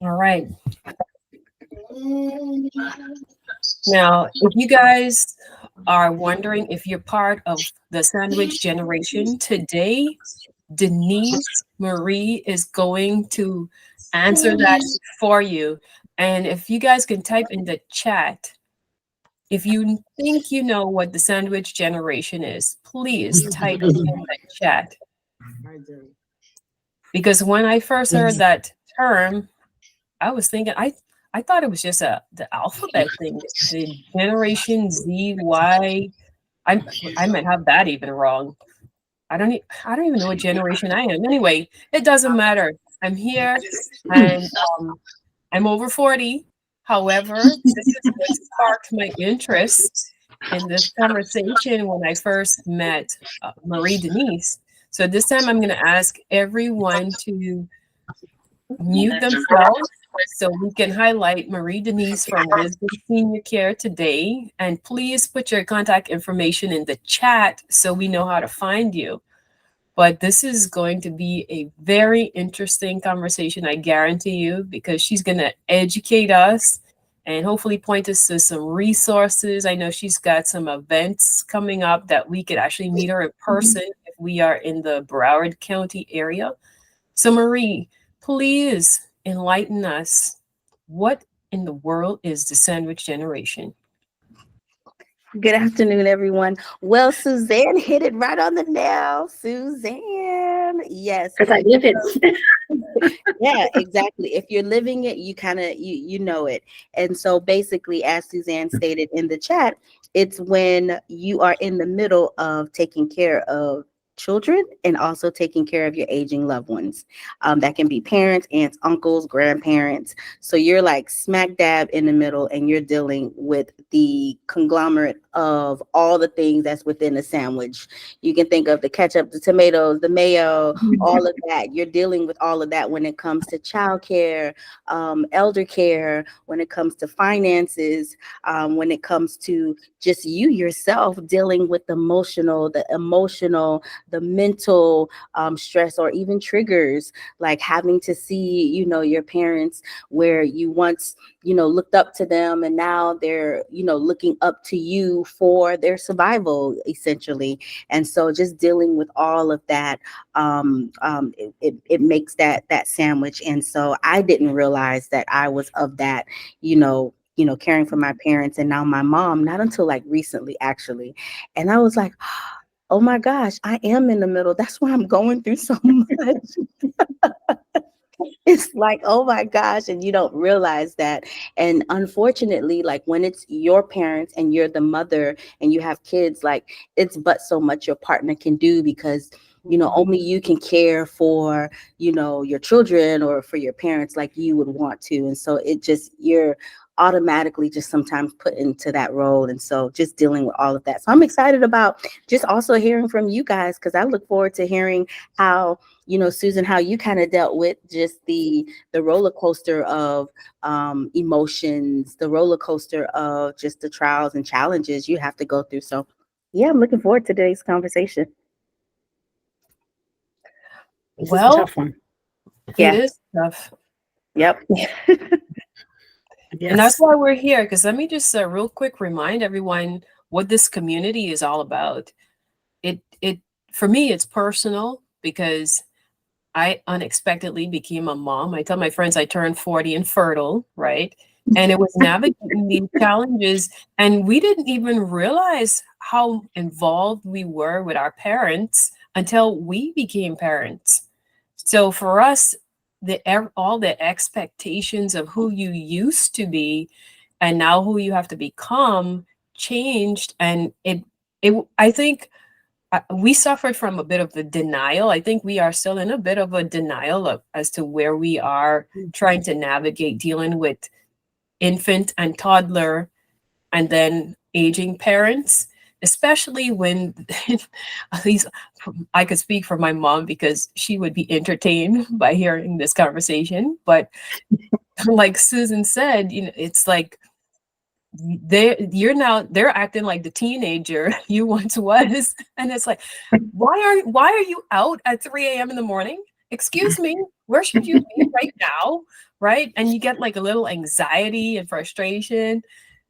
All right. Now, if you guys are wondering if you're part of the sandwich generation, today, Denise Marie is going to answer that for you. And if you guys can type in the chat, if you think you know what the sandwich generation is, please type it in the chat. Because when I first heard that term, I was thinking, I thought it was just the alphabet thing, the Generation Z, Y. I might have that even wrong. I don't even know what generation I am. Anyway, it doesn't matter. I'm here, and I'm over 40. However, this is what sparked my interest in this conversation when I first met Marie Denise. So this time I'm going to ask everyone to mute themselves so we can highlight Marie Denise from Wisdom Senior Care today. And please put your contact information in the chat so we know how to find you. But this is going to be a very interesting conversation, I guarantee you, because she's going to educate us and hopefully point us to some resources. I know she's got some events coming up that we could actually meet her in person if we are in the Broward County area. So Marie, please enlighten us. What in the world is the sandwich generation? Good afternoon, everyone. Well, Suzanne hit it right on the nail. Suzanne, yes. Because I live it. Yeah, exactly. If you're living it, you kind of, you know it. And so basically, as Suzanne stated in the chat, it's when you are in the middle of taking care of children and also taking care of your aging loved ones. That can be parents, aunts, uncles, grandparents. So you're like smack dab in the middle and you're dealing with the conglomerate of all the things that's within a sandwich. You can think of the ketchup, the tomatoes, the mayo, all of that. You're dealing with all of that when it comes to childcare, elder care, when it comes to finances, when it comes to just you yourself dealing with the emotional, the mental stress, or even triggers, like having to see, your parents where you once, looked up to them and now they're, looking up to you for their survival, essentially. And so just dealing with all of that, it makes that sandwich. And so I didn't realize that I was of that, caring for my parents and now my mom, not until like recently, actually. And I was like, oh my gosh, I am in the middle. That's why I'm going through so much. It's like, oh my gosh, and you don't realize that. And unfortunately, like when it's your parents and you're the mother and you have kids, like it's but so much your partner can do because only you can care for, your children or for your parents like you would want to. And so you're automatically just sometimes put into that role. And so just dealing with all of that. So I'm excited about just also hearing from you guys, because I look forward to hearing how, Susan, how you kind of dealt with just the roller coaster of emotions, the roller coaster of just the trials and challenges you have to go through. So yeah, I'm looking forward to today's conversation. Well, a tough one. It is tough. Yep. Yes. And that's why we're here, because let me just real quick remind everyone what this community is all about. It for me, it's personal because I unexpectedly became a mom. I tell my friends I turned 40 and fertile, right? And it was navigating these challenges. And we didn't even realize how involved we were with our parents until we became parents. So for us, all the expectations of who you used to be and now who you have to become changed. And I think we suffered from a bit of a denial. I think we are still in a bit of a denial as to where we are trying to navigate dealing with infant and toddler and then aging parents, especially when at least I could speak for my mom because she would be entertained by hearing this conversation. But like Susan said, it's like they're acting like the teenager you once was. And it's like, why are you out at 3 a.m. in the morning? Excuse me, where should you be right now? Right. And you get like a little anxiety and frustration.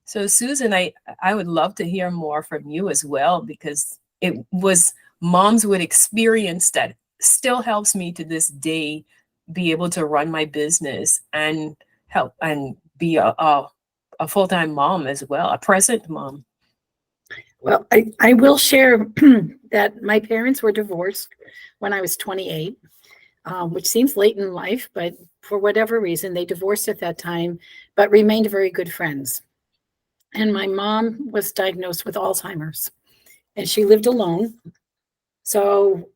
So Susan, I would love to hear more from you as well, because it was moms with experience that still helps me to this day be able to run my business and help and be a full-time mom as well, a present mom. Well, I will share that my parents were divorced when I was 28, which seems late in life, but for whatever reason, they divorced at that time, but remained very good friends. And my mom was diagnosed with Alzheimer's, and she lived alone. So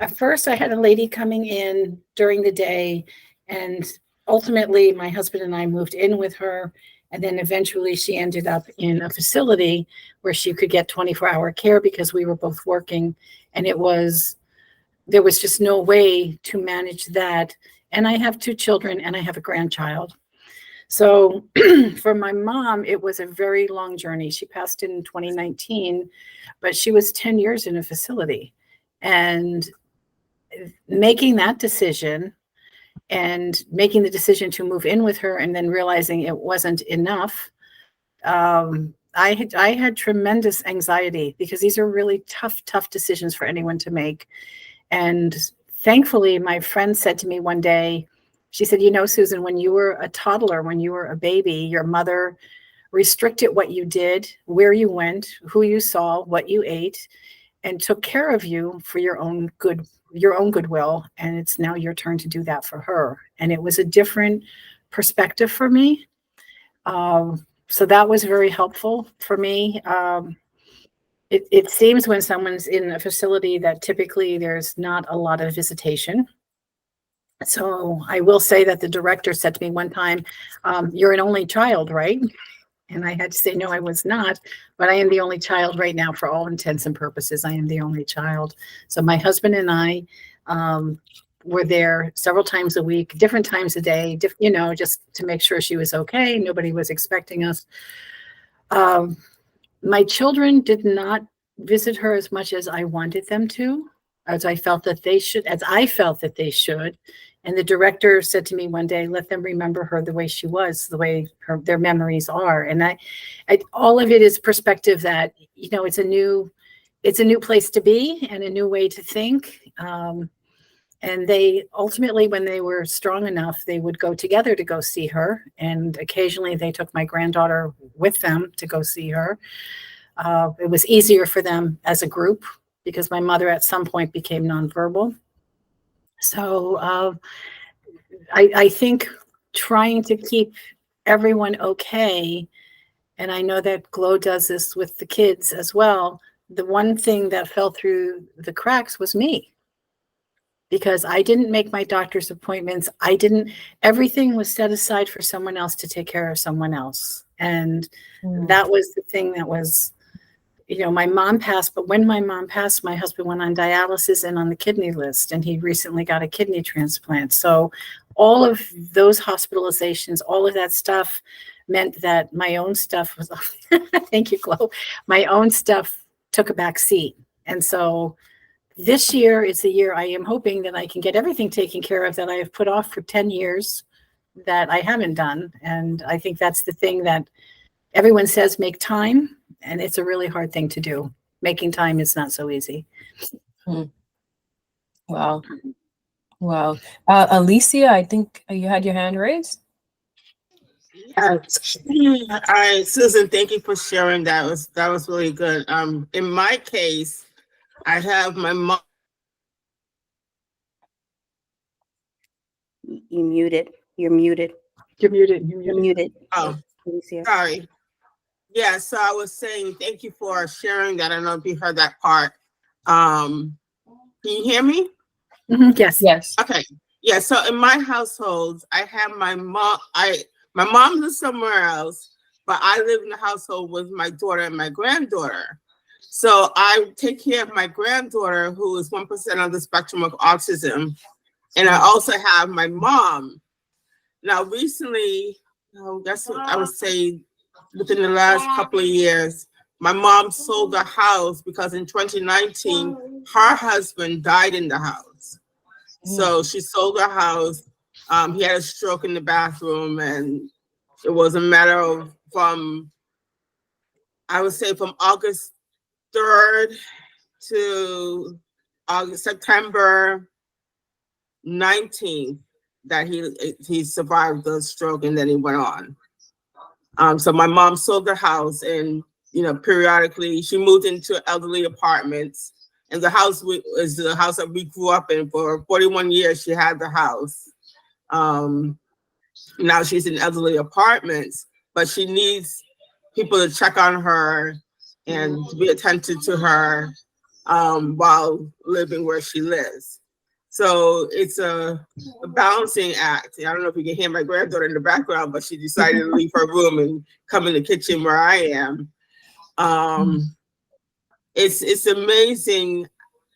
at first, I had a lady coming in during the day, and ultimately, my husband and I moved in with her. And then eventually, she ended up in a facility where she could get 24-hour care because we were both working. And there was just no way to manage that. And I have 2 children, and I have a grandchild. So for my mom, it was a very long journey. She passed in 2019, but she was 10 years in a facility. And making that decision and making the decision to move in with her and then realizing it wasn't enough, I had tremendous anxiety because these are really tough decisions for anyone to make. And thankfully, my friend said to me one day, she said, you know, Susan, when you were a toddler, when you were a baby, your mother restricted what you did, where you went, who you saw, what you ate, and took care of you for your own goodwill. And it's now your turn to do that for her. And it was a different perspective for me. So that was very helpful for me. It seems when someone's in a facility that typically there's not a lot of visitation. So I will say that the director said to me one time, you're an only child, right? And I had to say, no, I was not, but I am the only child right now for all intents and purposes. I am the only child. So my husband and I were there several times a week, different times a day, just to make sure she was okay. Nobody was expecting us. My children did not visit her as much as I wanted them to, as I felt that they should. And the director said to me one day, let them remember her the way she was, the way their memories are. And I all of it is perspective that, it's a new place to be and a new way to think. And they ultimately, when they were strong enough, they would go together to go see her. And occasionally they took my granddaughter with them to go see her. It was easier for them as a group because my mother at some point became nonverbal. So I think trying to keep everyone okay, and I know that Glow does this with the kids as well, the one thing that fell through the cracks was me. Because I didn't make my doctor's appointments. Everything was set aside for someone else to take care of someone else. And that was the thing that was, my mom passed, but when my mom passed, my husband went on dialysis and on the kidney list, and he recently got a kidney transplant. So all of those hospitalizations, all of that stuff meant that my own stuff was, thank you, Glow, my own stuff took a back seat. And so this year is the year I am hoping that I can get everything taken care of that I have put off for 10 years that I haven't done. And I think that's the thing that everyone says, make time. And it's a really hard thing to do. Making time is not so easy. Wow. Alicia, I think you had your hand raised. Susan, thank you for sharing. That was really good. In my case, I have my mom. You're muted. You're muted. Oh, sorry. Yeah, so I was saying thank you for sharing that. I don't know if you heard that part. Can you hear me? Yes. Okay. Yeah, so in my household, I have my mom. My mom lives somewhere else, but I live in the household with my daughter and my granddaughter. So I take care of my granddaughter, who is 1% on the spectrum of autism. And I also have my mom. Now, recently, I would say within the last couple of years, my mom sold the house because in 2019, her husband died in the house. So she sold her house. He had a stroke in the bathroom, and it was a matter of I would say from August 3rd to September 19th that he survived the stroke, and then he went on. So my mom sold the house, and periodically she moved into elderly apartments. And the house is the house that we grew up in. For 41 years, she had the house. Now she's in elderly apartments, but she needs people to check on her and to be attentive to her while living where she lives. So it's a balancing act. I don't know if you can hear my granddaughter in the background, but she decided to leave her room and come in the kitchen where I am. It's amazing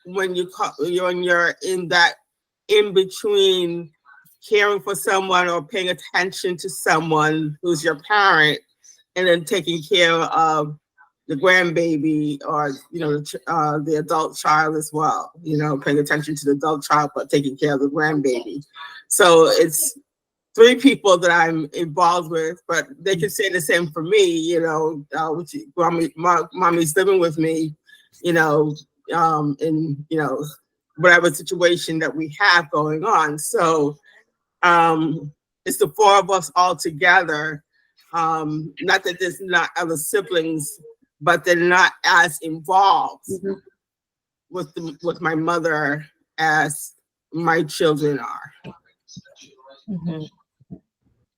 when you're in that in between caring for someone or paying attention to someone who's your parent, and then taking care of the grandbaby or the adult child as well. Paying attention to the adult child but taking care of the grandbaby. So it's 3 people that I'm involved with, but they can say the same for me. Mommy's living with me, in whatever situation that we have going on. So it's the 4 of us all together. Not that there's not other siblings, but they're not as involved with my mother as my children are.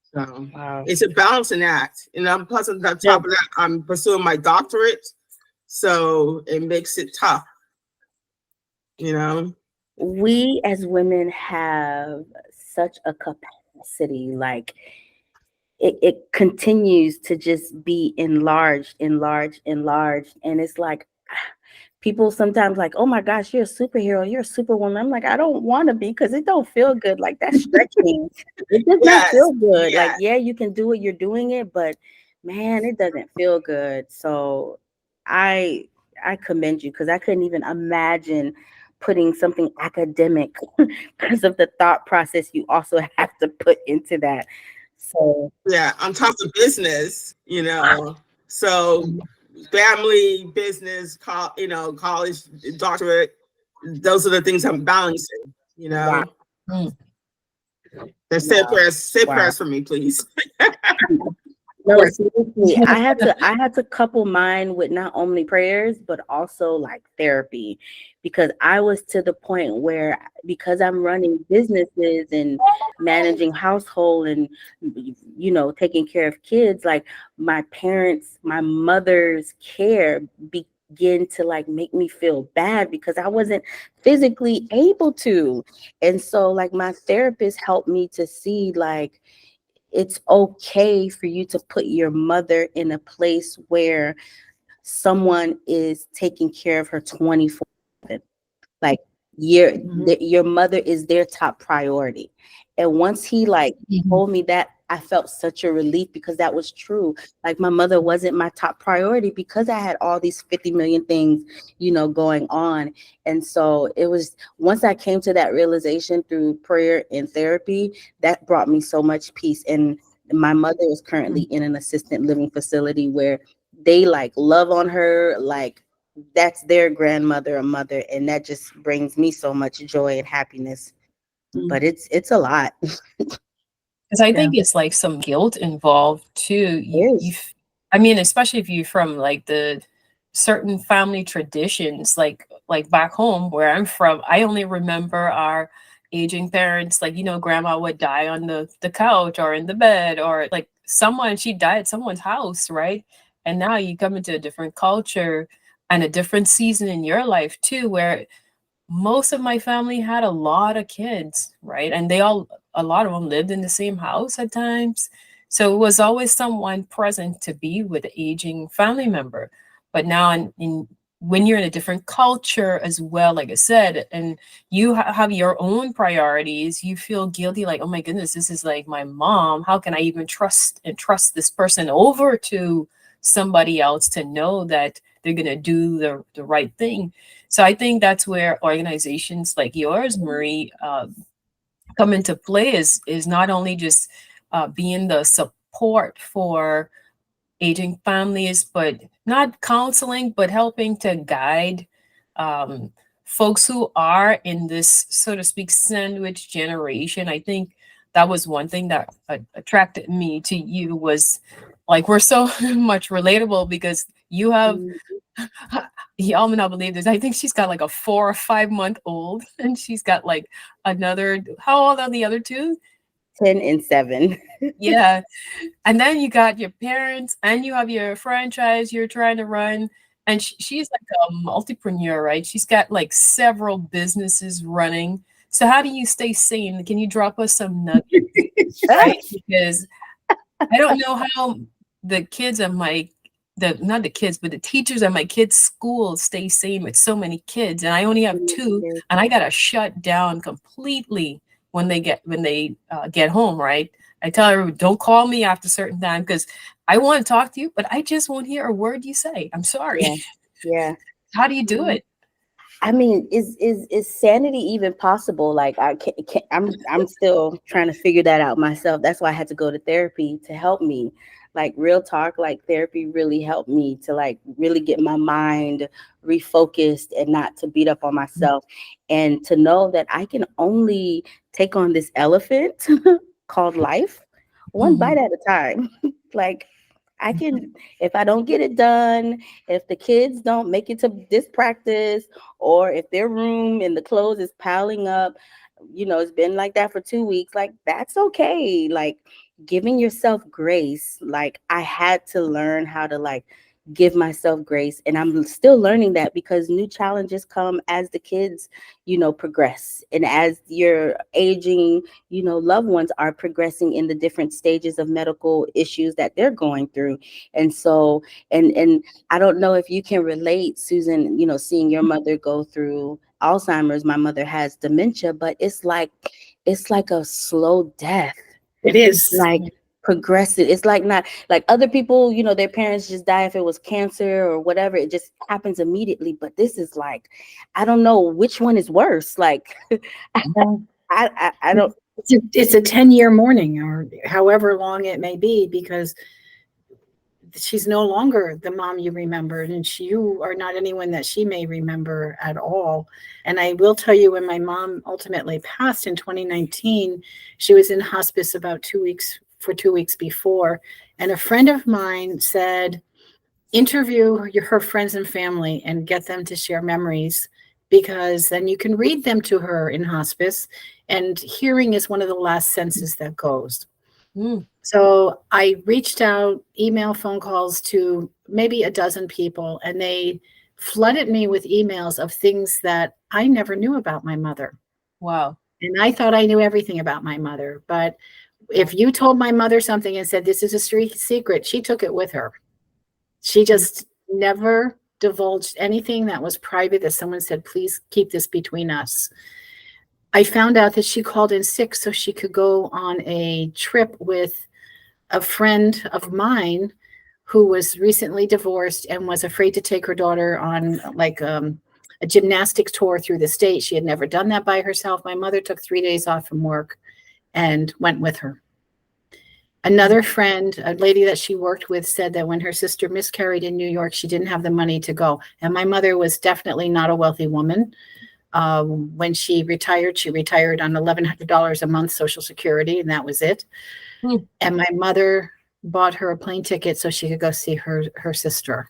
So it's a balancing act. And plus on top of that, I'm pursuing my doctorate. So it makes it tough, We as women have such a capacity, like it continues to just be enlarged. And it's like people sometimes like, oh my gosh, you're a superhero, you're a superwoman. I'm like, I don't want to be, because it don't feel good. Like, that's stretching. It does not feel good. Like, yeah, you can do it, you're doing it, but man, it doesn't feel good. So I commend you, because I couldn't even imagine putting something academic because of the thought process you also have to put into that. So on top of business, so family, business, college, doctorate, those are the things I'm balancing, Wow. Say prayers for me, please. No, seriously, I had to couple mine with not only prayers, but also like therapy, because I was to the point where, because I'm running businesses and managing household and, taking care of kids, like my mother's care began to like make me feel bad because I wasn't physically able to. And so like my therapist helped me to see like, it's okay for you to put your mother in a place where someone is taking care of her 24/7. Like your mother is their top priority. And once he like told me that, I felt such a relief, because that was true. Like my mother wasn't my top priority because I had all these 50 million things, going on. And so it was, once I came to that realization through prayer and therapy, that brought me so much peace. And my mother is currently in an assisted living facility where they like love on her, like that's their grandmother or mother. And that just brings me so much joy and happiness. But it's a lot. Because I think it's like some guilt involved too. I mean, especially if you're from like the certain family traditions, like back home where I'm from, I only remember our aging parents, like, grandma would die on the couch or in the bed, or like she died at someone's house, right? And now you come into a different culture and a different season in your life too, where most of my family had a lot of kids, right? And a lot of them lived in the same house at times. So it was always someone present to be with the aging family member. But now when you're in a different culture as well, like I said, and you have your own priorities, you feel guilty, like, oh my goodness, this is like my mom. How can I even trust this person over to somebody else to know that they're going to do the right thing. So I think that's where organizations like yours, Marie, come into play, is not only just being the support for aging families, but not counseling, but helping to guide folks who are in this, so to speak, sandwich generation. I think that was one thing that attracted me to you, was like, we're so much relatable, because you have, y'all may not believe this, I think she's got like a 4 or 5 month old, and she's got like another, how old are the other two? 10 and 7. Yeah. And then you got your parents, and you have your franchise you're trying to run. And she's like a multipreneur, right? She's got like several businesses running. So how do you stay sane? Can you drop us some nuggets, right? Because I don't know how the kids at not the kids, but the teachers at my kids' school stay sane with so many kids. And I only have 2, and I got to shut down completely when they get home, right? I tell everyone, don't call me after a certain time, because I want to talk to you, but I just won't hear a word you say. I'm sorry. Yeah. How do you do it? I mean, is sanity even possible? Like, I'm still trying to figure that out myself. That's why I had to go to therapy to help me. Like, real talk, like therapy really helped me to like really get my mind refocused and not to beat up on myself, and to know that I can only take on this elephant called life one bite at a time. Like, I can, if I don't get it done, if the kids don't make it to this practice, or if their room and the clothes is piling up, it's been like that for 2 weeks, like, that's okay. Like, giving yourself grace. Like, I had to learn how to like give myself grace, and I'm still learning that, because new challenges come as the kids progress, and as your aging loved ones are progressing in the different stages of medical issues that they're going through. And so and I don't know if you can relate, Susan, seeing your mother go through Alzheimer's. My mother has dementia, but it's like a slow death. It is Like progressive. It's like, not like other people, their parents just die if it was cancer or whatever. It just happens immediately. But this is like, I don't know which one is worse. Like, I don't. It's a 10-year mourning, or however long it may be, because she's no longer the mom you remembered, and you are not anyone that she may remember at all. And I will tell you, when my mom ultimately passed in 2019, she was in hospice about 2 weeks before. And a friend of mine said, interview her friends and family and get them to share memories, because then you can read them to her in hospice. And hearing is one of the last senses that goes. So I reached out, email, phone calls to maybe a dozen people, and they flooded me with emails of things that I never knew about my mother. Wow. And I thought I knew everything about my mother. But if you told my mother something and said, this is a street secret, she took it with her. She just never divulged anything that was private, that someone said, please keep this between us. I found out that she called in sick so she could go on a trip with a friend of mine who was recently divorced and was afraid to take her daughter on like a gymnastic tour through the state. She had never done that by herself. My mother took 3 days off from work and went with her. Another friend, a lady that she worked with, said that when her sister miscarried in New York, she didn't have the money to go. And my mother was definitely not a wealthy woman. When she retired on $1,100 a month Social Security, and that was it. And my mother bought her a plane ticket so she could go see her sister.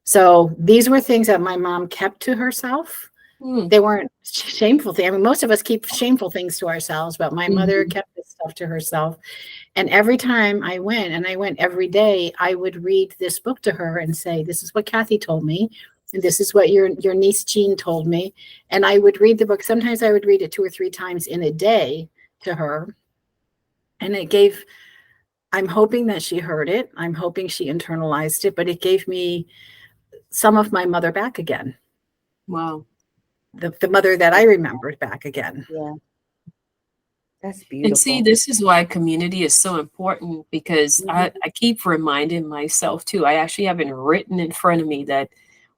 So these were things that my mom kept to herself. They weren't shameful things. I mean, most of us keep shameful things to ourselves, but my mother kept this stuff to herself. And every time I went, and I went every day, I would read this book to her and say, this is what Kathy told me. And this is what your niece Jean told me. And I would read the book. Sometimes I would read it 2 or 3 times in a day to her. And I'm hoping that she heard it. I'm hoping she internalized it, but it gave me some of my mother back again. Wow. The mother that I remembered back again. Yeah. That's beautiful. And see, this is why community is so important, because I keep reminding myself too. I actually have it written in front of me that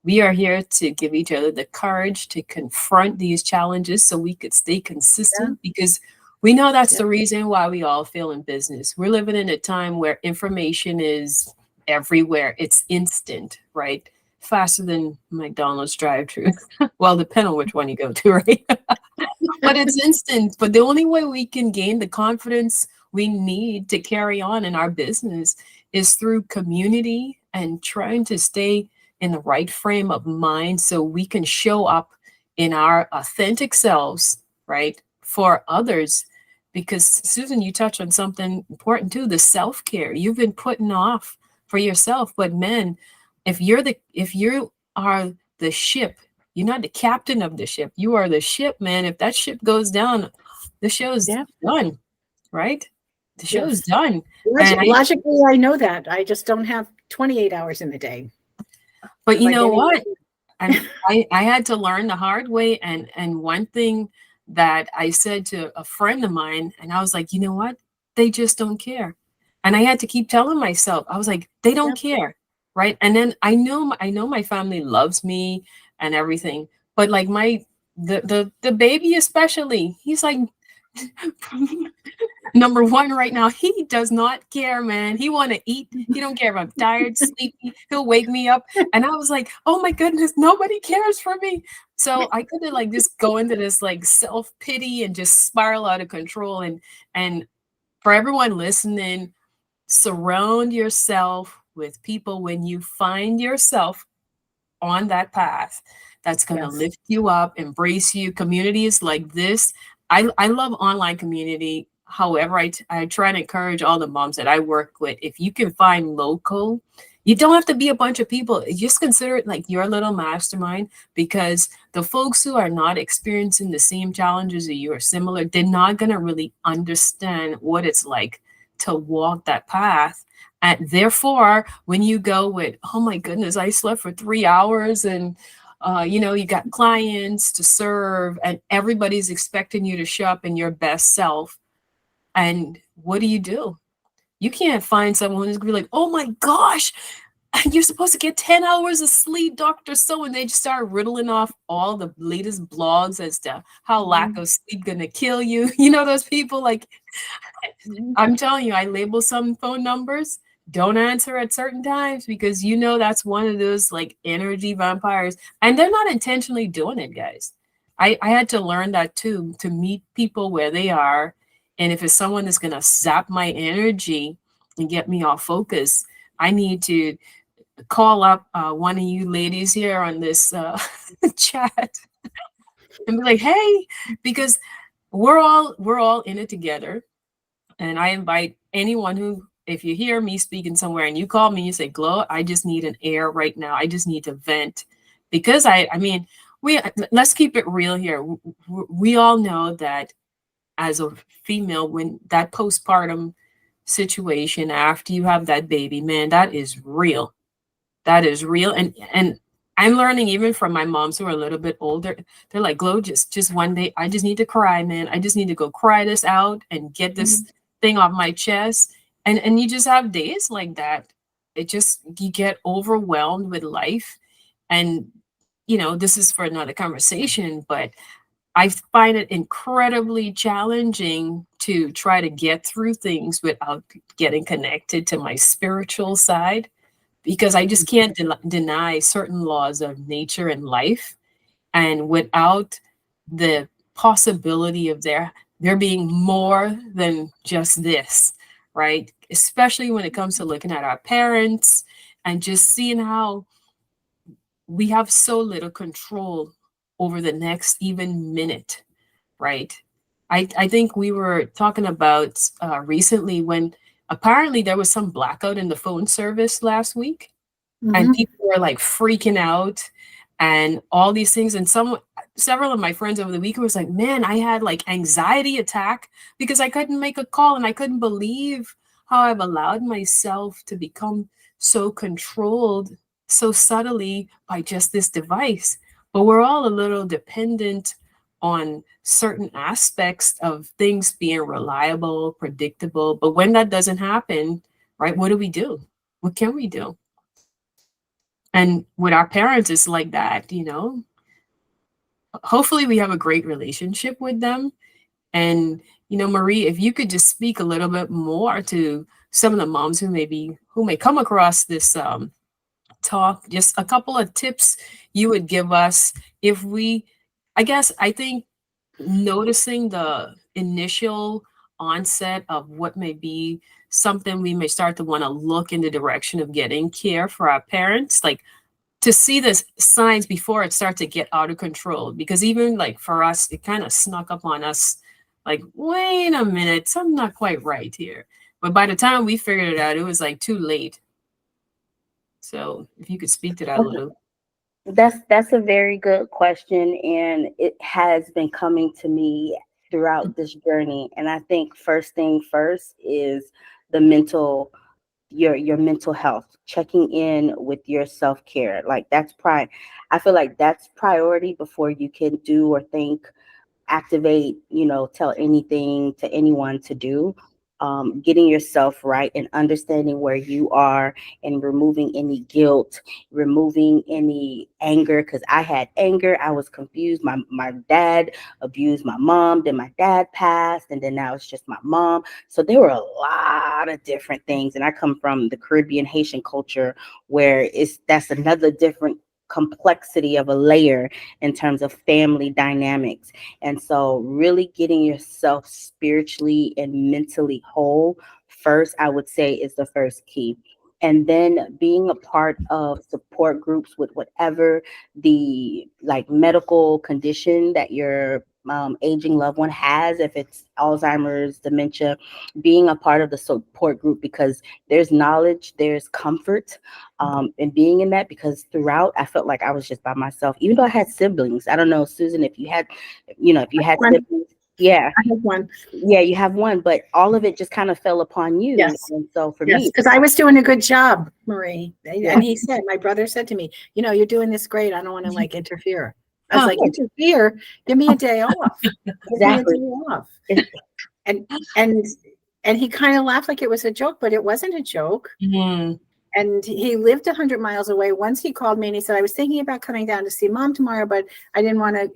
We are here to give each other the courage to confront these challenges so we could stay consistent, because we know that's the reason why we all fail in business. We're living in a time where information is everywhere. It's instant, right? Faster than McDonald's drive-thru. Well, depending on which one you go to, right? But it's instant. But the only way we can gain the confidence we need to carry on in our business is through community and trying to stay in the right frame of mind so we can show up in our authentic selves, right, for others. Because Susan, you touched on something important too, the self-care you've been putting off for yourself. But men, if you are the ship, you're not the captain of the ship, you are the ship, man. If that ship goes down, the show's done, right? The show's done. Logically, I know that. I just don't have 28 hours in the day. But you know what? I had to learn the hard way. And one thing that I said to a friend of mine, and I was like, you know what? They just don't care. And I had to keep telling myself, I was like, they don't care, right? And then I know my family loves me and everything, but like the baby especially, he's like number one right now. He does not care, man. He want to eat. He don't care if I'm tired, sleepy. He'll wake me up. And I was like, oh my goodness, nobody cares for me. So I couldn't like just go into this like self-pity and just spiral out of control. And for everyone listening, surround yourself with people when you find yourself on that path that's going to lift you up, embrace you. Communities like this. I love online community. However, I try to encourage all the moms that I work with, if you can find local, you don't have to be a bunch of people. Just consider it like your little mastermind, because the folks who are not experiencing the same challenges that you are similar, they're not going to really understand what it's like to walk that path. And therefore, when you go with, oh my goodness, I slept for 3 hours and you got clients to serve and everybody's expecting you to show up in your best self. And what do? You can't find someone who's gonna be like, oh my gosh, you're supposed to get 10 hours of sleep, Dr. So, and they just start riddling off all the latest blogs as to how lack of sleep gonna kill you. You know, those people, like, I'm telling you, I label some phone numbers. Don't answer at certain times, because that's one of those like energy vampires, and they're not intentionally doing it, guys. I had to learn that too, to meet people where they are. And if it's someone that's going to zap my energy and get me off focus, I need to call up one of you ladies here on this chat and be like, hey, because we're all in it together. And I invite anyone who, if you hear me speaking somewhere and you call me, you say, Glo, I just need an air right now. I just need to vent. Because let's keep it real here. We all know that as a female, when that postpartum situation after you have that baby, man, that is real. That is real. And I'm learning even from my moms who are a little bit older. They're like, Glo, just one day, I just need to cry, man. I just need to go cry this out and get this thing off my chest. And you just have days like that. You get overwhelmed with life. And, this is for another conversation, but I find it incredibly challenging to try to get through things without getting connected to my spiritual side, because I just can't deny certain laws of nature and life. And without the possibility of there being more than just this, right? Especially when it comes to looking at our parents and just seeing how we have so little control over the next even minute, right? I think we were talking about recently when apparently there was some blackout in the phone service last week, and people were like freaking out and all these things. And several of my friends over the weekend was like, man, I had like anxiety attack because I couldn't make a call, and I couldn't believe how I've allowed myself to become so controlled so subtly by just this device. But we're all a little dependent on certain aspects of things being reliable, predictable. But when that doesn't happen, right, what do we do? What can we do? And with our parents, it's like that, you know. Hopefully we have a great relationship with them. And, you know, Marie, if you could just speak a little bit more to some of the moms who may come across this talk, just a couple of tips you would give us if we, I think noticing the initial onset of what may be something we may start to want to look in the direction of getting care for our parents, like to see the signs before it starts to get out of control. Because even like for us, it kind of snuck up on us like, wait a minute, something's not quite right here. But by the time we figured it out, it was like too late. So if you could speak to that a little. That's a very good question, and it has been coming to me throughout this journey. And I think first thing first is the mental your mental health, checking in with your self-care. Like I feel like that's priority before you can do or think, activate, tell anything to anyone to do. Getting yourself right and understanding where you are, and removing any guilt, removing any anger. Because I had anger, I was confused. My dad abused my mom, then my dad passed, and then now it's just my mom. So there were a lot of different things. And I come from the Caribbean Haitian culture, where that's another different complexity of a layer in terms of family dynamics. And so really getting yourself spiritually and mentally whole first, I would say, is the first key. And then being a part of support groups with whatever the like medical condition that your aging loved one has, if it's Alzheimer's, dementia, being a part of the support group, because there's knowledge, there's comfort in being in that. Because throughout, I felt like I was just by myself, even though I had siblings. I don't know, Susan, if you had siblings. Yeah. I have one. Yeah, you have one, but all of it just kind of fell upon you. Yes. And so for Yes, me, because I was doing a good job, Marie. Yeah. And my brother said to me, you're doing this great. I don't want to like interfere. I was like, interfere? Give me a day off. Exactly. Give me a day off. And he kind of laughed like it was a joke, but it wasn't a joke. Mm-hmm. And he lived 100 miles away. Once he called me and he said, I was thinking about coming down to see Mom tomorrow, but I didn't want to,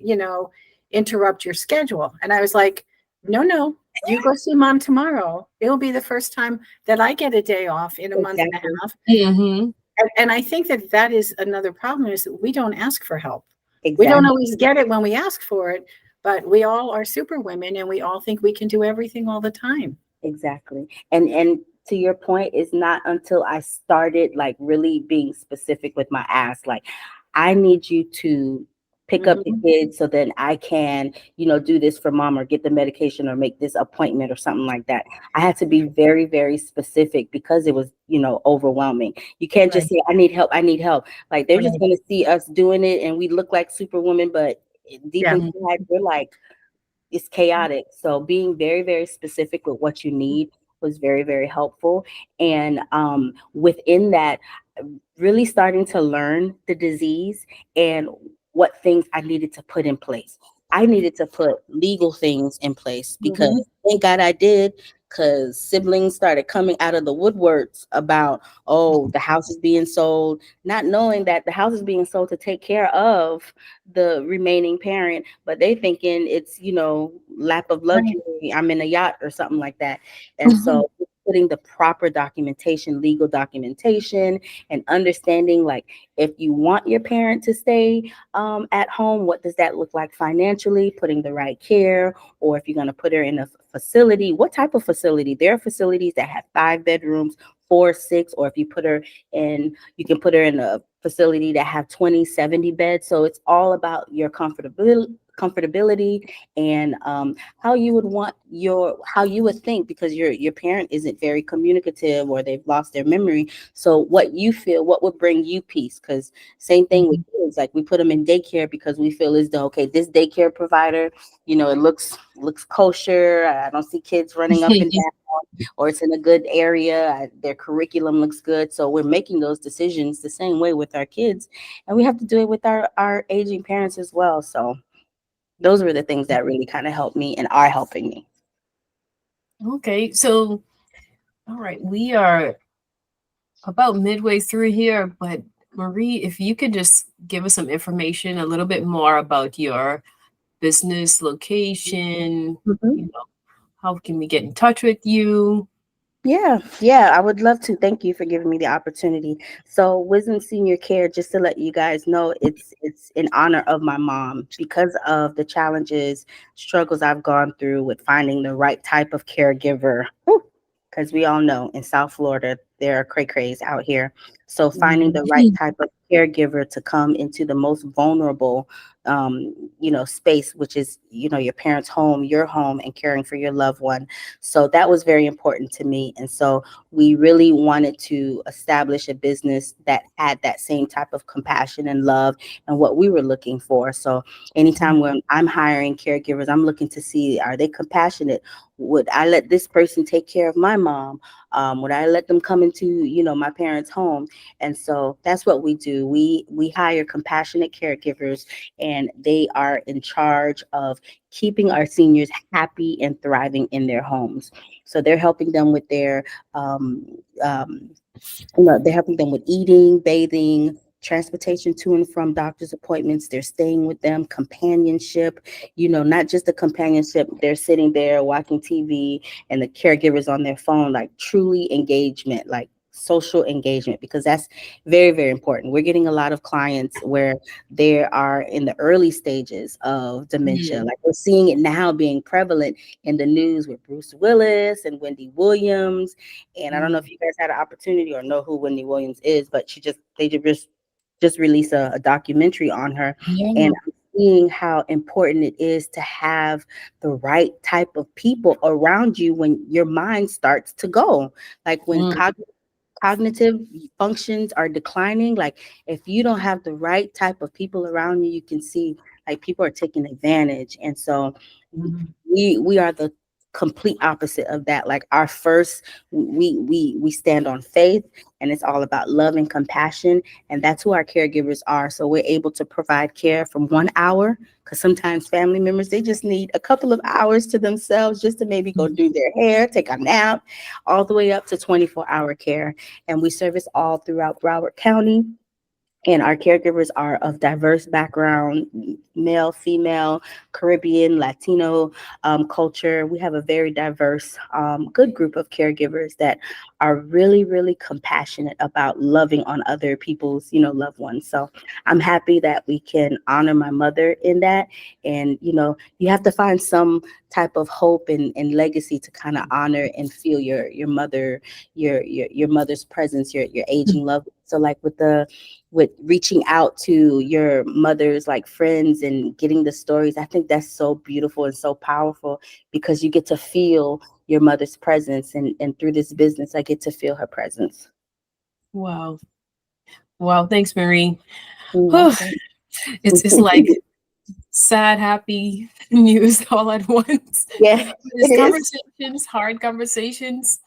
interrupt your schedule. And I was like, no, you go see Mom tomorrow. It'll be the first time that I get a day off in a month and a half. Mm-hmm. And I think that is another problem, is that we don't ask for help. Exactly. We don't always get it when we ask for it, but we all are super women and we all think we can do everything all the time. Exactly. And to your point, it's not until I started like really being specific with my ask, like, I need you to pick up the kids so then I can, do this for Mom, or get the medication, or make this appointment, or something like that. I had to be very, very specific, because it was, overwhelming. You can't just say, I need help. Like, they're just going to see us doing it and we look like superwoman, but deep inside, we're like, it's chaotic. So being very, very specific with what you need was very, very helpful. And within that, really starting to learn the disease and what things I needed to put in place. I needed to put legal things in place, because thank God I did, because siblings started coming out of the woodworks about, the house is being sold, not knowing that the house is being sold to take care of the remaining parent, but they thinking it's, lap of luxury. I'm in a yacht or something like that. And so putting the proper documentation, legal documentation, and understanding, like, if you want your parent to stay at home, what does that look like financially, putting the right care, or if you're going to put her in a facility, what type of facility? There are facilities that have 5 bedrooms, 4, 6, or if you put her in, you can put her in a facility that have 20, 70 beds. So it's all about your comfortability and how you would think, because your parent isn't very communicative, or they've lost their memory. So what you feel, what would bring you peace? Because same thing with kids, like, we put them in daycare because we feel as though, okay, this daycare provider, it looks kosher, I don't see kids running up and down, or it's in a good area, their curriculum looks good. So we're making those decisions the same way with our kids, and we have to do it with our aging parents as well. So those were the things that really kind of helped me and are helping me. Okay, so all right, we are about midway through here, but Marie, if you could just give us some information, a little bit more about your business location, Mhm. you know, how can we get in touch with you? Yeah, I would love to. Thank you for giving me the opportunity. So, Wisdom Senior Care, just to let you guys know, it's in honor of my mom because of the challenges, struggles I've gone through with finding the right type of caregiver. Because we all know in South Florida there are cray crays out here. So, finding the right Mhm. type of caregiver to come into the most vulnerable space, which is, your parents' home, your home, and caring for your loved one. So that was very important to me. And so we really wanted to establish a business that had that same type of compassion and love and what we were looking for. So anytime when I'm hiring caregivers, I'm looking to see, are they compassionate? Would I let this person take care of my mom? Would I let them come into, my parents' home? And so that's what we do. We hire compassionate caregivers, and they are in charge of keeping our seniors happy and thriving in their homes. So they're helping them with their, um, um, they're helping them with eating, bathing, transportation to and from doctor's appointments. They're staying with them, companionship, not just the companionship. They're sitting there watching TV and the caregivers on their phone, like truly engagement, like social engagement, because that's very, very important. We're getting a lot of clients where they are in the early stages of dementia. Mhm. Like we're seeing it now being prevalent in the news with Bruce Willis and Wendy Williams. And I don't know if you guys had an opportunity or know who Wendy Williams is, but they just released a documentary on her. Yeah. And I'm seeing how important it is to have the right type of people around you when your mind starts to go. Like when Mm. cognitive functions are declining, like if you don't have the right type of people around you, you can see like people are taking advantage. And so Mhm. we are the complete opposite of that. Like our first, we stand on faith, and it's all about love and compassion, and that's who our caregivers are. So we're able to provide care from 1 hour, because sometimes family members, they just need a couple of hours to themselves just to maybe go do their hair, take a nap, all the way up to 24-hour care. And we service all throughout Broward County. And our caregivers are of diverse background, male, female, Caribbean, Latino culture. We have a very diverse, good group of caregivers that are really, really compassionate about loving on other people's, loved ones. So I'm happy that we can honor my mother in that. And, you have to find some type of hope and legacy to kind of honor and feel your mother, your mother's presence, your aging loved ones. So like with reaching out to your mother's like friends and getting the stories, I think that's so beautiful and so powerful, because you get to feel your mother's presence, and through this business I get to feel her presence. Wow. Wow. Thanks, Marie. You're Whew. welcome. It's like sad, happy news all at once. Yeah, It's it is. conversations, hard conversations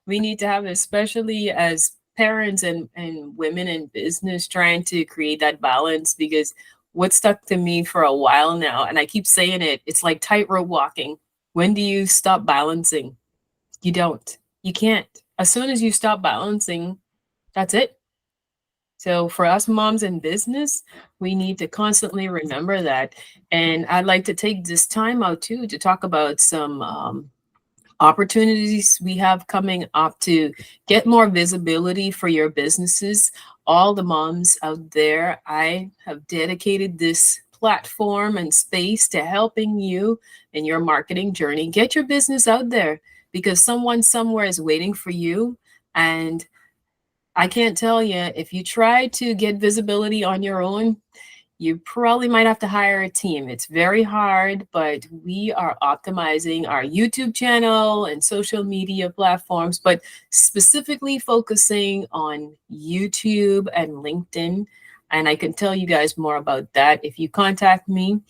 we need to have, especially as parents and women in business trying to create that balance. Because what stuck to me for a while now, and I keep saying it, it's like tightrope walking. When do you stop balancing? You don't. You can't. As soon as you stop balancing, that's it. So for us moms in business, we need to constantly remember that. And I'd like to take this time out too to talk about some opportunities we have coming up to get more visibility for your businesses. All the moms out there, I have dedicated this platform and space to helping you in your marketing journey. Get your business out there, because someone somewhere is waiting for you. And I can't tell you, if you try to get visibility on your own, you probably might have to hire a team. It's very hard, but we are optimizing our YouTube channel and social media platforms, but specifically focusing on YouTube and LinkedIn. And I can tell you guys more about that if you contact me.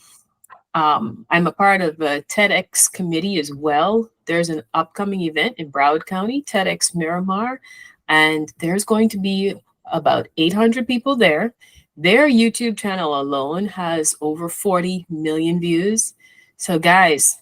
I'm a part of the TEDx committee as well. There's an upcoming event in Broward County, TEDx Miramar, and there's going to be about 800 people there. Their YouTube channel alone has over 40 million views. So guys,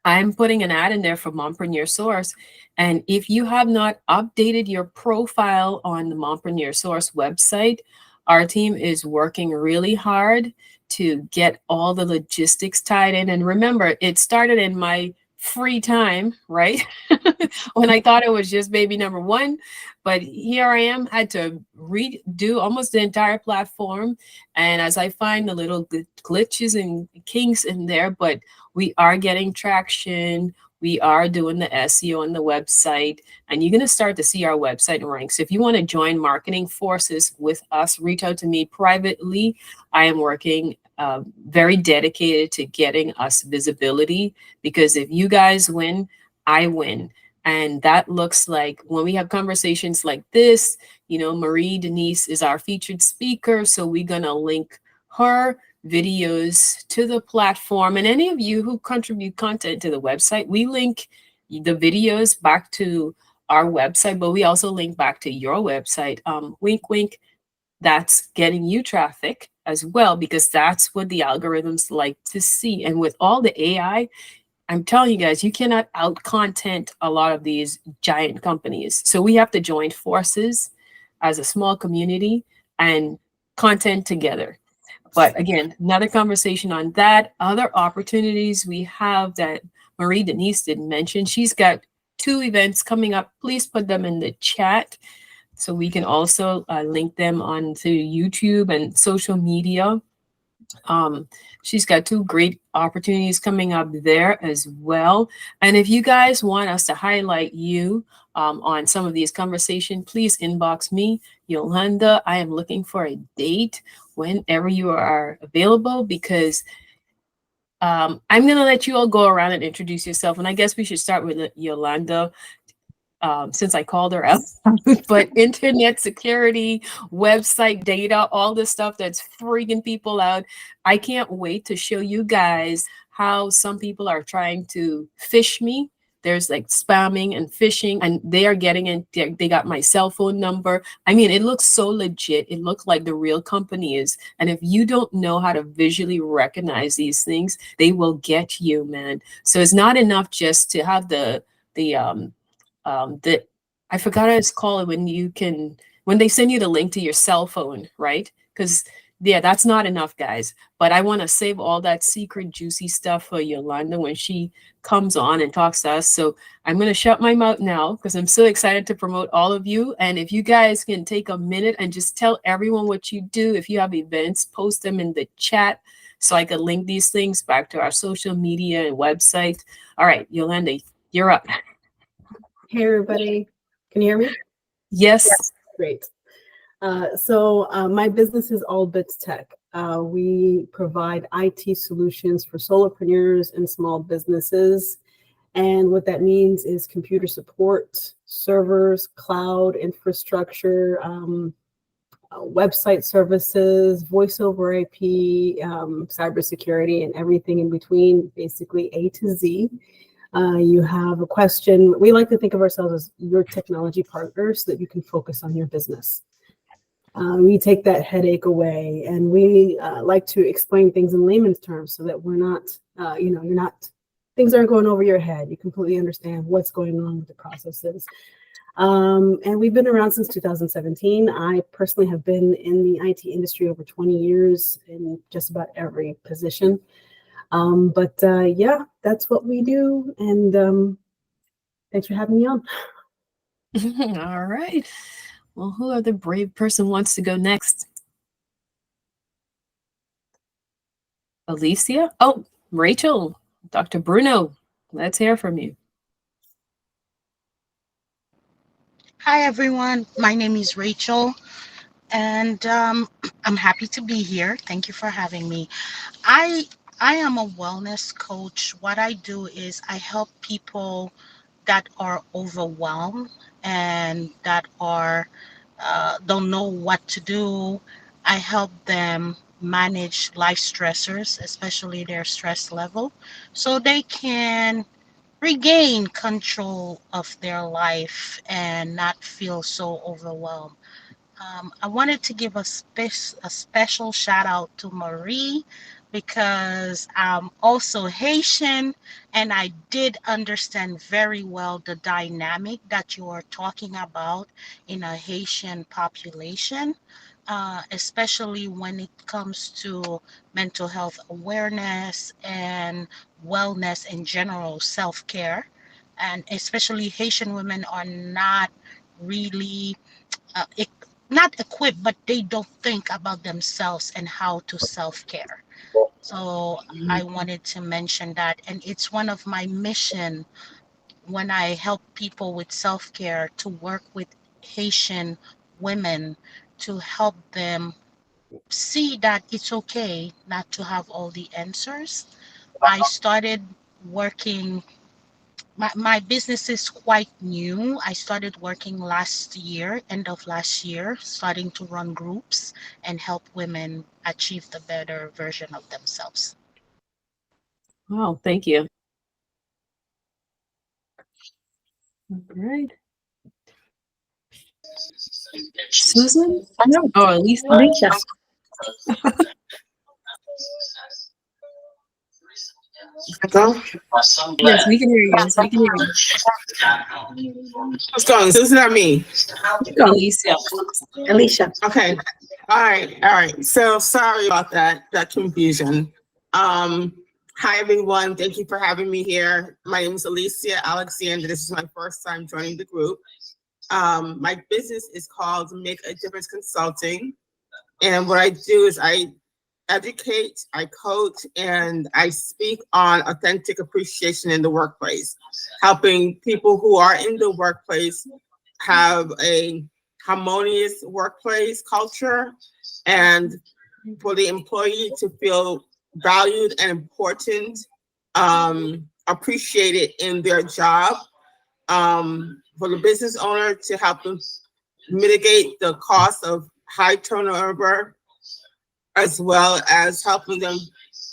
I'm putting an ad in there for Mompreneur Source. And if you have not updated your profile on the Mompreneur Source website, our team is working really hard to get all the logistics tied in. And remember, it started in my free time, right? When I thought it was just baby number one. But here I am, had to redo almost the entire platform. And as I find the little glitches and kinks in there, but we are getting traction. We are doing the SEO on the website, and you're going to start to see our website rank. So if you want to join marketing forces with us, reach out to me privately. I am working very dedicated to getting us visibility, because if you guys win, I win. And that looks like when we have conversations like this, you know, Marie Denise is our featured speaker. So we're going to link her videos to the platform. And any of you who contribute content to the website, we link the videos back to our website, but we also link back to your website. Wink, wink. That's getting you traffic as well, because that's what the algorithms like to see. And with all the AI, I'm telling you guys, you cannot out content a lot of these giant companies. So we have to join forces as a small community and content together. But again, another conversation on that. Other opportunities we have that Marie Denise didn't mention. She's got 2 events coming up. Please put them in the chat so we can also link them onto YouTube and social media. She's got 2 great opportunities coming up there as well. And if you guys want us to highlight you on some of these conversations, please inbox me, Yolanda. I am looking for a date whenever you are available, because I'm going to let you all go around and introduce yourself. And I guess we should start with Yolanda. Since I called her out, but internet security, website data, all this stuff that's freaking people out. I can't wait to show you guys how some people are trying to phish me. There's like spamming and phishing, and they are getting in. They got my cell phone number. I mean, it looks so legit. It looks like the real company is. And if you don't know how to visually recognize these things, they will get you, man. So it's not enough just to have the I forgot what it's called when they send you the link to your cell phone, right? Because yeah, that's not enough, guys. But I want to save all that secret juicy stuff for Yolanda when she comes on and talks to us. So I'm going to shut my mouth now because I'm so excited to promote all of you. And if you guys can take a minute and just tell everyone what you do, if you have events, post them in the chat so I can link these things back to our social media and website. All right, Yolanda, you're up. Hey, everybody. Can you hear me? Yes. Great. So my business is All Bits Tech. We provide IT solutions for solopreneurs and small businesses. And what that means is computer support, servers, cloud infrastructure, website services, voice over IP, cybersecurity, and everything in between, basically A to Z. You have a question. We like to think of ourselves as your technology partner so that you can focus on your business. We take that headache away, and we like to explain things in layman's terms so that we're not, things aren't going over your head. You completely understand what's going on with the processes. And we've been around since 2017. I personally have been in the IT industry over 20 years in just about every position. Yeah, that's what we do. And thanks for having me on. All right. Well, who other brave person wants to go next? Alicia? Oh, Rachel, Dr. Bruno, let's hear from you. Hi, everyone. My name is Rachel, and I'm happy to be here. Thank you for having me. I am a wellness coach. What I do is I help people that are overwhelmed and that are don't know what to do. I help them manage life stressors, especially their stress level, so they can regain control of their life and not feel so overwhelmed. I wanted to give a special shout out to Marie because I'm also Haitian, and I did understand very well the dynamic that you are talking about in a Haitian population, especially when it comes to mental health awareness and wellness in general, self-care. And especially Haitian women are not really uh, e- not equipped, but they don't think about themselves and how to self-care. So I wanted to mention that, and it's one of my mission when I help people with self-care to work with Haitian women to help them see that it's okay not to have all the answers. I started working, my business is quite new. I started working last year, end of last year, starting to run groups and help women achieve the better version of themselves. Oh, thank you. All right. Susan? No, Oh, Lisa. Alicia. Go. Yes, we can hear you. We can hear you. What's going? Susan or me? Alicia. Alicia. Okay. All right. All right. So sorry about that confusion. Hi everyone. Thank you for having me here. My name is Alicia Alexander. This is my first time joining the group. My business is called Make a Difference Consulting. And what I do is I educate, I coach, and I speak on authentic appreciation in the workplace, helping people who are in the workplace have a harmonious workplace culture, and for the employee to feel valued and important, appreciated in their job, for the business owner to help them mitigate the cost of high turnover, as well as helping them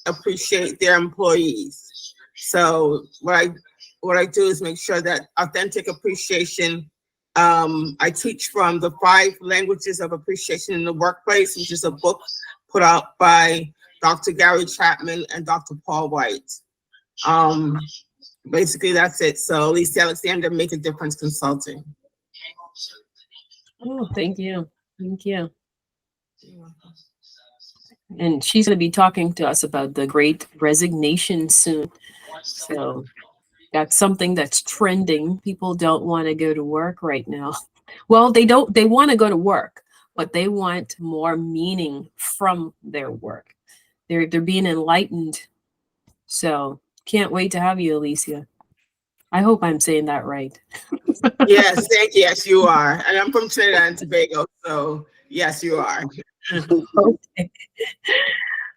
appreciate their employees. So what I do is make sure that authentic appreciation. I teach from the 5 languages of appreciation in the workplace, which is a book put out by Dr. Gary Chapman and Dr. Paul White. Basically, that's it. So, Lisa Alexander, Make a Difference Consulting. Oh, thank you. Thank you. And she's going to be talking to us about the great resignation soon. So that's something that's trending. People don't want to go to work right now. Well, they want to go to work, but they want more meaning from their work. They're being enlightened. So can't wait to have you, Alicia. I hope I'm saying that right. Yes, thank you. Yes, you are. And I'm from Trinidad and Tobago, so yes, you are. Okay.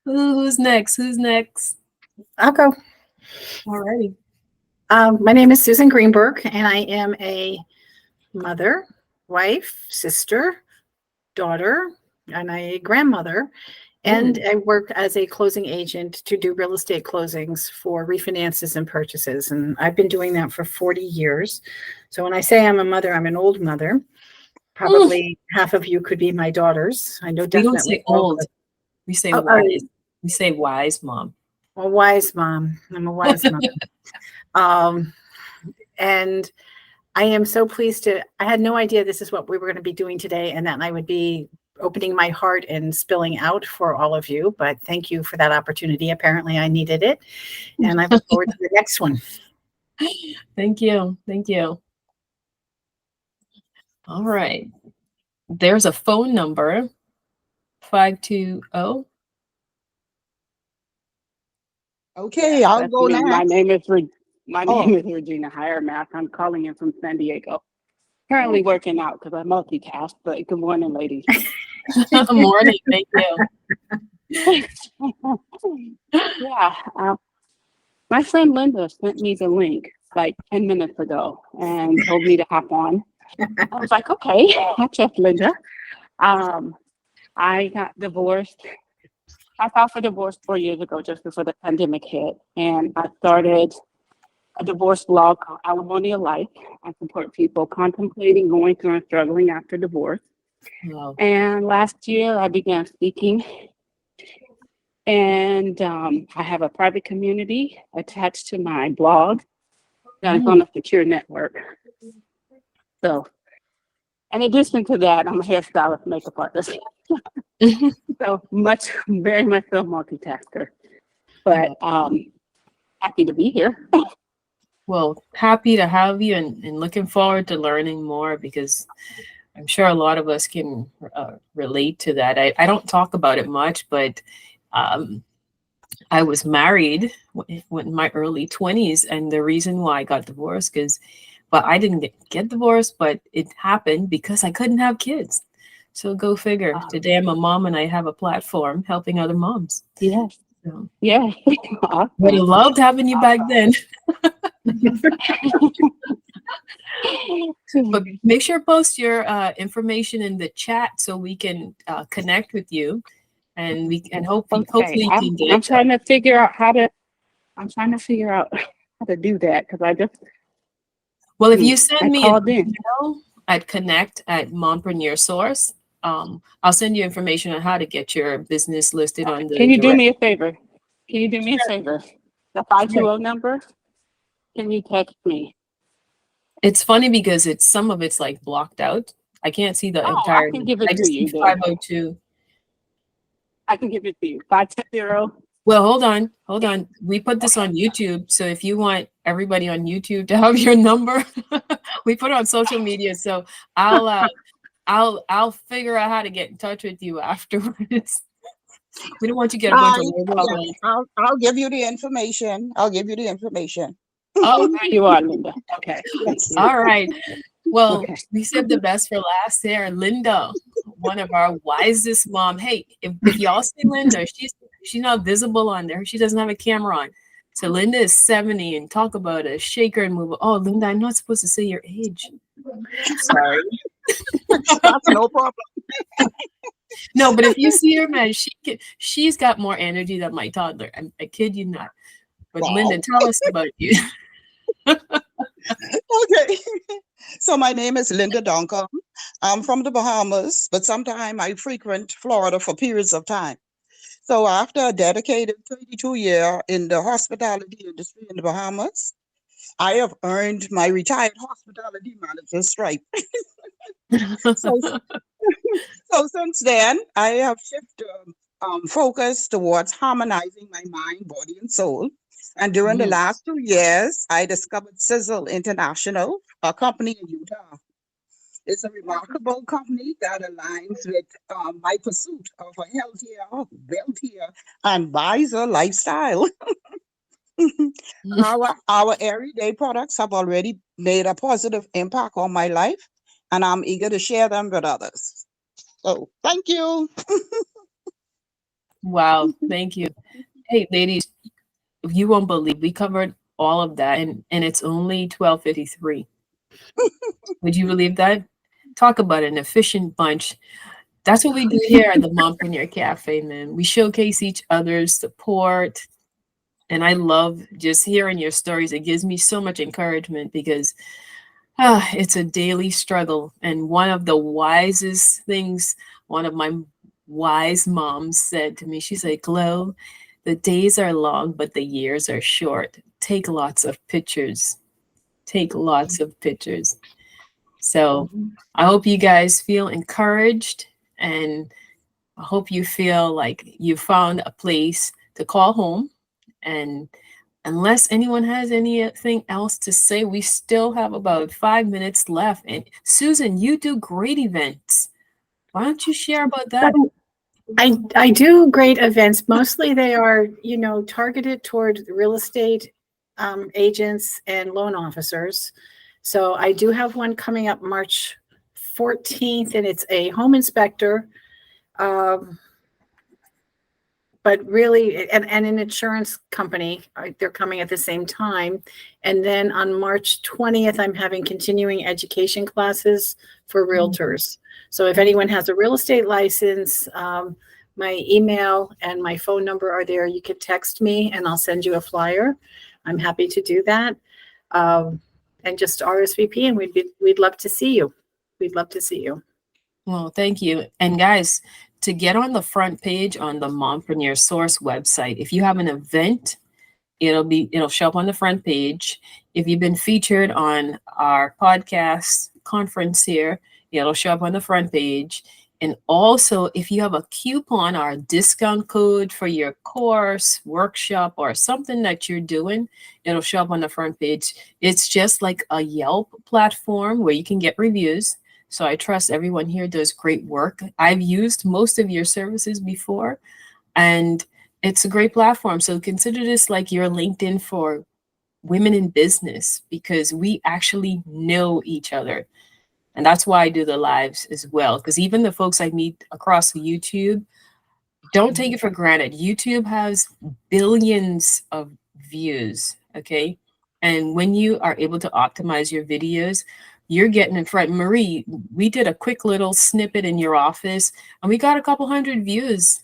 Who's next? Who's next? I'll go. All righty. My name is Susan Greenberg, and I am a mother, wife, sister, daughter, and a grandmother. And I work as a closing agent to do real estate closings for refinances and purchases. And I've been doing that for 40 years. So when I say I'm a mother, I'm an old mother. Probably half of you could be my daughters. I know We definitely. don't say old. We say Oh, wise. We say wise, Mom. A wise mom. I'm a wise mom. And I am so pleased I had no idea this is what we were going to be doing today, and that I would be opening my heart and spilling out for all of you. But thank you for that opportunity. Apparently I needed it. And I look forward to the next one. Thank you. Thank you. All right. There's a phone number, 520. Okay, I'll That's go me. My next. name is my Oh. name is Regina Hiremath. I'm calling in from San Diego. Currently working out because I multitask. But good morning, ladies. Morning. Thank you. Yeah, my friend Linda sent me the link like 10 minutes ago and told me to hop on. I was like, okay, I trust Linda. I got divorced. I filed for divorce 4 years ago, just before the pandemic hit, and I started a divorce blog called Alimony of Life. I support people contemplating, going through, and struggling after divorce. Wow. And last year, I began speaking And I have a private community attached to my blog that is on a secure network. So, in addition to that, I'm a hairstylist, makeup artist. So very much so multitasker. But happy to be here. Well, happy to have you and looking forward to learning more, because I'm sure a lot of us can relate to that. I don't talk about it much, but I was married in my early 20s, and the reason why I got divorced but I didn't get divorced, but it happened because I couldn't have kids. So go figure. Today I'm a mom and I have a platform helping other moms. Yes. So, Yeah. would have loved having you back then. But make sure to post your information in the chat so we can connect with you, and hopefully you can get. I'm trying to figure out how to do that, because I just. Well, if you send me an in. email at connect@Mompreneur. I'll send you information on how to get your business listed on the. Can you do me a favor? The 520 number. Can you text me? It's funny because some of it's like blocked out. I can't see the entire. I can give it I to just you. see 502. I can give it to you. 520. Well, hold on. We put this on YouTube, so if you want everybody on YouTube to have your number, we put it on social media. So I'll figure out how to get in touch with you afterwards. We don't want you to get a bunch of. I'll give you the information. Oh, there you are, Linda. Okay. All right. Well, we saved the best for last there. Linda, one of our wisest mom. Hey, if y'all see Linda, she's not visible on there. She doesn't have a camera on. So Linda is 70, and talk about a shaker and mover. Oh, Linda, I'm not supposed to say your age. Sorry. That's no problem. No, but if you see her, man, she's got more energy than my toddler. I kid you not. But wow. Linda, tell us about you. Okay. So my name is Linda Duncan. I'm from the Bahamas, but sometimes I frequent Florida for periods of time. So after a dedicated 32 years in the hospitality industry in the Bahamas, I have earned my retired hospitality manager stripe. So since then, I have shifted focus towards harmonizing my mind, body, and soul. And during the last 2 years, I discovered Sizzle International, a company in Utah. It's a remarkable company that aligns with my pursuit of a healthier, wealthier, and wiser lifestyle. Our everyday products have already made a positive impact on my life, and I'm eager to share them with others. So thank you. Wow, thank you. Hey, ladies, you won't believe we covered all of that, and it's only 12:53. Would you believe that? Talk about an efficient bunch. That's what we do here at the Mompreneur Cafe, man. We showcase each other's support, and I love just hearing your stories. It gives me so much encouragement because it's a daily struggle. And one of the wisest things, one of my wise moms said to me, she's like, Glo, the days are long, but the years are short. Take lots of pictures. Take lots of pictures. So I hope you guys feel encouraged, and I hope you feel like you found a place to call home. And unless anyone has anything else to say, we still have about 5 minutes left. And Susan, you do great events. Why don't you share about that? I do great events. Mostly they are, targeted toward real estate agents and loan officers. So I do have one coming up March 14th, and it's a home inspector. But really, and an insurance company, they're coming at the same time. And then on March 20th, I'm having continuing education classes for realtors. So if anyone has a real estate license, my email and my phone number are there. You can text me and I'll send you a flyer. I'm happy to do that. And just RSVP, and we'd love to see you. We'd love to see you. Well, thank you. And guys, to get on the front page on the Mompreneur Source website. If you have an event, it'll show up on the front page. If you've been featured on our podcast conference here, it'll show up on the front page. And also, if you have a coupon or a discount code for your course, workshop, or something that you're doing, it'll show up on the front page. It's just like a Yelp platform where you can get reviews. So I trust everyone here does great work. I've used most of your services before, and it's a great platform. So consider this like your LinkedIn for women in business, because we actually know each other. And that's why I do the lives as well. Because even the folks I meet across YouTube, don't take it for granted. YouTube has billions of views, okay? And when you are able to optimize your videos, you're getting in front. Marie, we did a quick little snippet in your office, and we got a couple hundred views.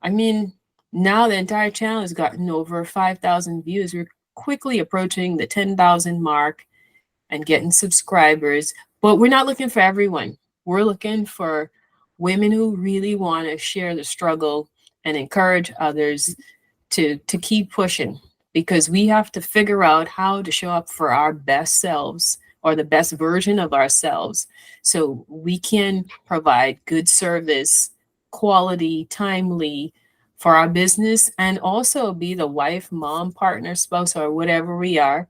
I mean, now the entire channel has gotten over 5,000 views. We're quickly approaching the 10,000 mark and getting subscribers. But we're not looking for everyone. We're looking for women who really want to share the struggle and encourage others to keep pushing, because we have to figure out how to show up for our best selves, or the best version of ourselves, so we can provide good service, quality, timely for our business, and also be the wife, mom, partner, spouse, or whatever we are,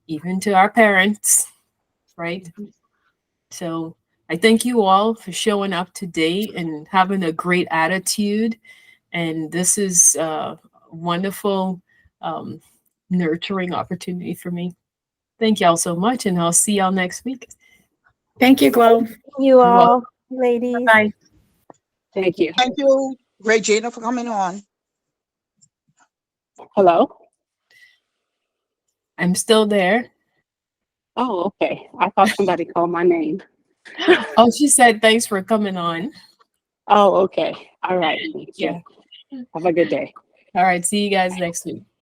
even to our parents, right? So I thank you all for showing up today and having a great attitude. And this is a wonderful, nurturing opportunity for me. Thank y'all so much, and I'll see y'all next week. Thank you, Glo. You welcome. all, ladies. Bye. Thank you. Thank you, Regina, for coming on. Hello? I'm still there. Oh, okay. I thought somebody called my name. Oh, she said thanks for coming on. Oh, okay. All right. Thank you. Yeah. Have a good day. All right. See you guys next week.